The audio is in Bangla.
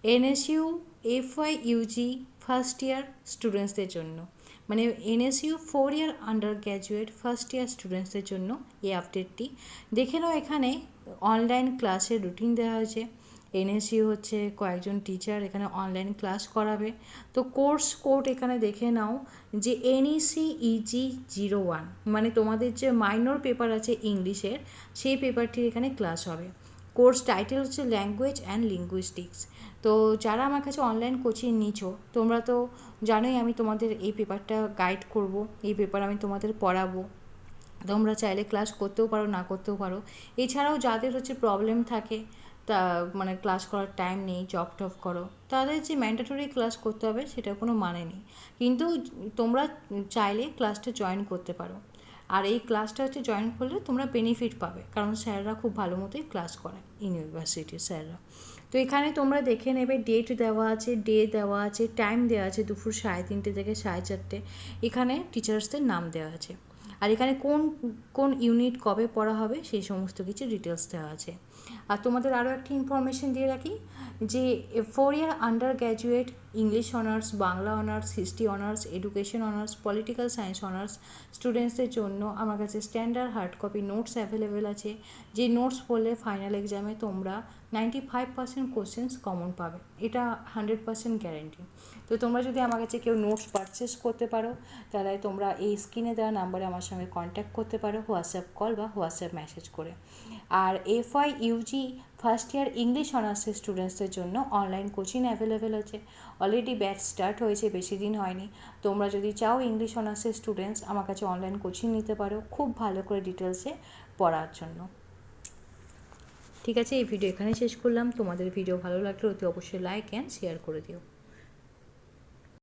NSU FY UG first year স্টুডেন্টসদের জন্য, মানে NSU 4 year undergraduate first year স্টুডেন্টসদের জন্য এই আপডেটটি। দেখে নাও, এখানে অনলাইন ক্লাসের রুটিন দেওয়া হয়েছে। এনএসইউ হচ্ছে কয়েকজন টিচার এখানে অনলাইন ক্লাস করাবে। তো কোর্স কোড এখানে দেখে নাও যে এনইসি ইজি 01, মানে তোমাদের যে মাইনর পেপার আছে ইংলিশের, সেই পেপারটির এখানে ক্লাস হবে। কোর্স টাইটেল হচ্ছে ল্যাঙ্গুয়েজ অ্যান্ড লিঙ্গুইস্টিক্স। তো যারা আমার কাছে অনলাইন কোচিং নিচ্ছো, তোমরা তো জানোই আমি তোমাদের এই পেপারটা গাইড করব, এই পেপার আমি তোমাদের পড়াবো। তোমরা চাইলে ক্লাস করতেও পারো, না করতেও পারো। এছাড়াও যাদের হচ্ছে প্রবলেম থাকে, তা মানে ক্লাস করার টাইম নেই, জব টব করো, তাদের যে ম্যান্ডেটরি ক্লাস করতে হবে সেটার কোনো মানে নেই, কিন্তু তোমরা চাইলে ক্লাসটা জয়েন করতে পারো। আর এই ক্লাসটা হচ্ছে জয়েন করলে তোমরা বেনিফিট পাবে, কারণ স্যাররা খুব ভালো মতোই ক্লাস করায়, ইউনিভার্সিটির স্যাররা। তো এখানে তোমরা দেখে নেবে, ডেট দেওয়া আছে, ডে দেওয়া আছে, টাইম দেওয়া আছে, দুপুর 3:30 থেকে 4:30। এখানে টিচার্সদের নাম দেওয়া আছে, আর এখানে কোন কোন ইউনিট কবে পড়া হবে সেই সমস্ত কিছু ডিটেলস দেওয়া আছে। আর তোমাদের আরও একটি ইনফরমেশন দিয়ে রাখি যে 4 year undergraduate English honours, Bangla honours, history honours, education honours, political science honours স্টুডেন্টসদের জন্য আমার কাছে standard hard copy notes available আছে। যে নোটস পড়লে ফাইনাল এক্সামে তোমরা 95% কোশ্চেন্স কমন পাবে, এটা 100% গ্যারেন্টি। তো তোমরা যদি আমার কাছে কেউ নোটস পারচেস করতে পারো, তাহলে তোমরা এই স্ক্রিনে দেওয়া নাম্বারে আমার সঙ্গে কন্ট্যাক্ট করতে পারো, হোয়াটসঅ্যাপ কল বা হোয়াটসঅ্যাপ মেসেজ করে। আর FY UG first year English অনার্সের স্টুডেন্টসদের জন্য অনলাইন কোচিং অ্যাভেলেবেল আছে। অলরেডি ব্যাচ স্টার্ট হয়েছে, বেশি দিন হয়নি। তোমরা যদি চাও ইংলিশ অনার্সের স্টুডেন্টস আমার কাছে অনলাইন কোচিং নিতে পারো, খুব ভালো করে ডিটেলসে পড়ার জন্য। ঠিক আছে, এই ভিডিও এখানে শেষ করলাম। তোমাদের ভিডিও ভালো লাগলে অতি অবশ্যই লাইক অ্যান্ড শেয়ার করে দিও।